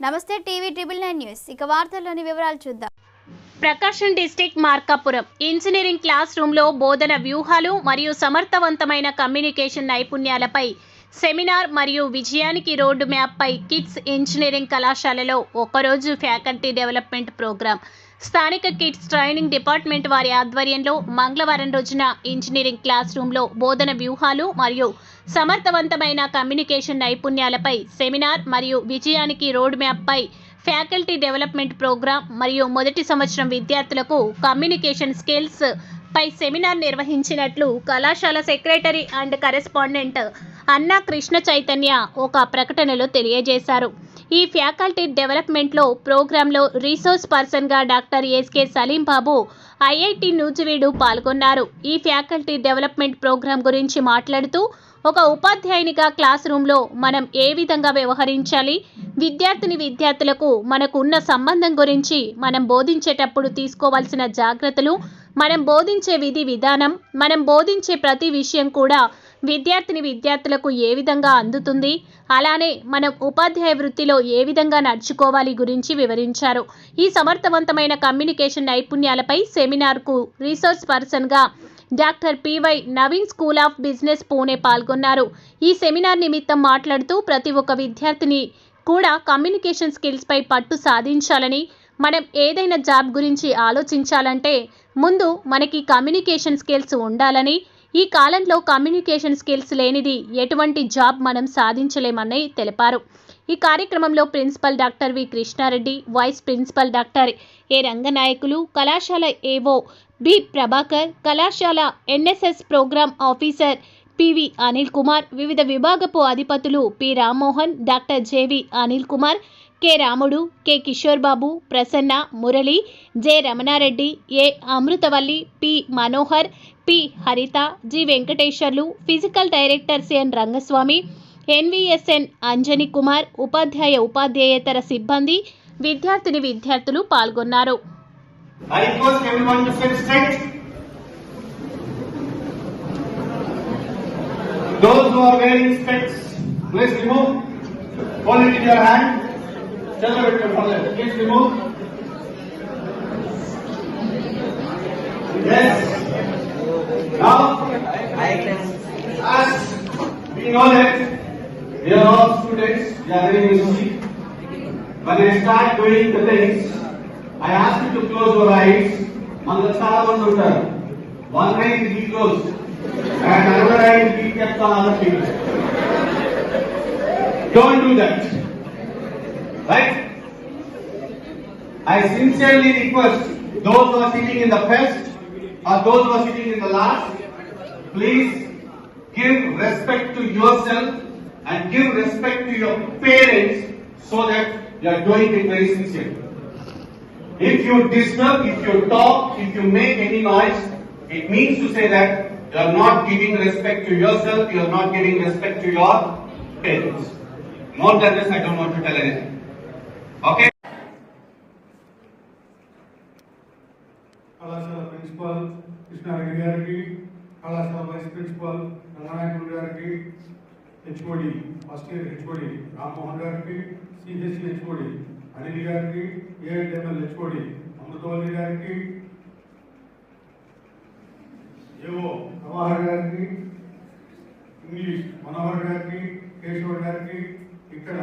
నమస్తే TV ట్రిబుల్9 news ఇక వార్తల్లోని వివరాలు చూద్దాం. ప్రకాశం డిస్ట్రిక్ట్ మార్కాపురం ఇంజనీరింగ్ క్లాస్ రూమ్లో బోధన వ్యూహాలు మరియు సమర్థవంతమైన కమ్యూనికేషన్ నైపుణ్యాలపై సెమినార్ మరియు విజయానికి రోడ్ మ్యాప్ పై కిడ్స్ ఇంజనీరింగ్ కళాశాలలో ఒకరోజు ఫ్యాకల్టీ డెవలప్మెంట్ ప్రోగ్రాం స్థానిక కిడ్స్ ట్రైనింగ్ డిపార్ట్మెంట్ వారి ఆధ్వర్యంలో మంగళవారం రోజున ఇంజనీరింగ్ క్లాస్ రూమ్లో బోధన వ్యూహాలు మరియు సమర్థవంతమైన కమ్యూనికేషన్ నైపుణ్యాలపై సెమినార్ మరియు విజయానికి రోడ్ మ్యాప్ పై ఫ్యాకల్టీ డెవలప్మెంట్ ప్రోగ్రాం మరియు మొదటి సంవత్సరం విద్యార్థులకు కమ్యూనికేషన్ స్కిల్స్ పై సెమినార్ నిర్వహించినట్లు కళాశాల సెక్రటరీ అండ్ కరెస్పాండెంట్ అన్నా కృష్ణ చైతన్య ఒక ప్రకటనలో తెలియజేశారు. ఈ ఫ్యాకల్టీ డెవలప్మెంట్లో ప్రోగ్రాంలో రీసోర్స్ పర్సన్గా డాక్టర్ ఎస్కే సలీం బాబు ఐఐటి నూజివీడు పాల్గొన్నారు. ఈ ఫ్యాకల్టీ డెవలప్మెంట్ ప్రోగ్రాం గురించి మాట్లాడుతూ ఒక ఉపాధ్యాయునిగా క్లాస్ రూమ్లో మనం ఏ విధంగా వ్యవహరించాలి, విద్యార్థులకు మనకు ఉన్న సంబంధం గురించి, మనం బోధించేటప్పుడు తీసుకోవాల్సిన జాగ్రత్తలు, మనం బోధించే విధి విధానం, మనం బోధించే ప్రతి విషయం కూడా విద్యార్థులకు ఏ విధంగా అందుతుంది, అలానే మనం ఉపాధ్యాయ వృత్తిలో ఏ విధంగా నడుచుకోవాలి గురించి వివరించారు. ఈ సమర్థవంతమైన కమ్యూనికేషన్ నైపుణ్యాలపై సెమినార్కు రీసోర్స్ పర్సన్గా doctor PY Naveen school of business Pune పాల్గొన్నారు. ఈ సెమినార్ నిమిత్తం మాట్లాడుతూ ప్రతి ఒక్క విద్యార్థిని కూడా కమ్యూనికేషన్ స్కిల్స్ పై పట్టు సాధించాలని, మనం ఏదైనా జాబ్ గురించి ఆలోచించాలంటే ముందు మనకి కమ్యూనికేషన్ స్కిల్స్ ఉండాలని, ఈ కాలంలో కమ్యూనికేషన్ స్కిల్స్ లేనిది ఎటువంటి జాబ్ మనం సాధించలేమని తెలిపారు. ఈ కార్యక్రమంలో principal doctor V Krishnareddy, vice principal doctor A Ranganayakulu, కళాశాల ఏవో బి ప్రభాకర్, కళాశాల NSS programme officer PV Anil Kumar, వివిధ విభాగపు అధిపతులు P Rammohan, doctor JV Anil Kumar, K Ramudu, K Kishore Babu, Prasanna, Murali, J Ramanareddy, A Amruthavalli, P Manohar, P Haritha, G Venkateswarlu, physical director CN Rangaswamy, NVSN Anjani Kumar, ఉపాధ్యాయేతర సిబ్బంది, విద్యార్థులు పాల్గొన్నారు. I request everyone to sit straight. Those who are wearing specs, please remove. Hold it in your hand. Tell them to hold it. Please remove. Yes. Now, as we know that we are all students, we are very busy. When I start doing the things, I ask you to close your eyes. Mangal చాలా మంది ఉంటారు. One eye will be closed and another eye will be kept on other people. Don't do that. Right? I sincerely request those who are sitting in the first or those who are sitting in the last, please give respect to yourself and give respect to your parents so that you are doing it very sincerely. If you disturb, if you talk, if you make any noise, it means to say that you are not giving respect to yourself, you are not giving respect to your parents. More than this, I don't want to tell anything. Okay? కళాశాల principal Krishna Reddy గారికి, కళాశాల vice principal Ranganayakulu గారికి, HOD first year HOD Rammohan గారికి, CHC HOD Anil గారికి, AIML HOD Amruthavalli గారికి, ఏవో ప్రవాహర్ గారికి, English Manohar గారికి, కేశవ్ గారికి, ఇక్కడ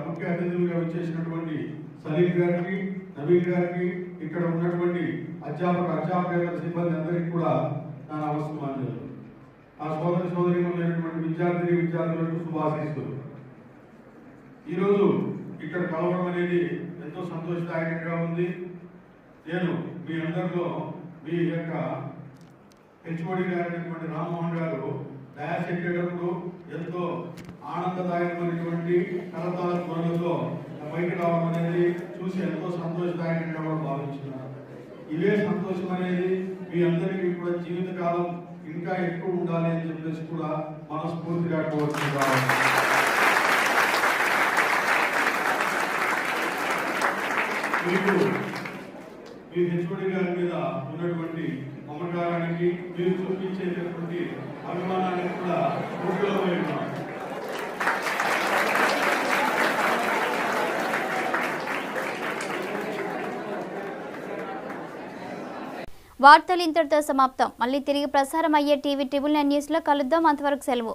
ముఖ్య అతిథులుగా వచ్చేసినటువంటి సలీం గారికి, నవీన్ గారికి, ఇక్కడ ఉన్నటువంటి అధ్యాపక సిబ్బంది అందరికీ కూడా నా నమస్కారాలు. ఆ సోదరిమణులైనటువంటి విద్యార్థులకు శుభాశిస్తులు. ఈరోజు ఇక్కడ కలవడం అనేది ఎంతో సంతోషదాయకంగా ఉంది. నేను మీ అందరిలో మీ యొక్క హెచ్ఓడి గారైనటువంటి రామ్మోహన్ గారు డయాస్ ఎక్కేటప్పుడు ఎంతో ఆనందదాయకమైనటువంటి కరతాళ ధ్వనులతో బయటకు రావడం అనేది చూసి ఎంతో సంతోషదాయకంగా కూడా భావించున్నారు. ఇవే సంతోషం అనేది మీ అందరికీ కూడా జీవితకాలం ఇంకా ఎక్కువ ఉండాలి అని చెప్పేసి కూడా మనస్ఫూర్తిగా కోరుకుంటున్నాను. మీకు మీ హెచ్ఓడి గారి మీద ఉన్నటువంటి మమకారానికి, మీరు చూపించేటటువంటి అభిమానానికి కూడా పూర్తిలో వార్తలు ఇంతటితో సమాప్తం. మళ్ళీ తిరిగి ప్రసారం అయ్యే టీవీ ట్రిబుల్ 9 న్యూస్లో కలుద్దాం. అంతవరకు సెలవు.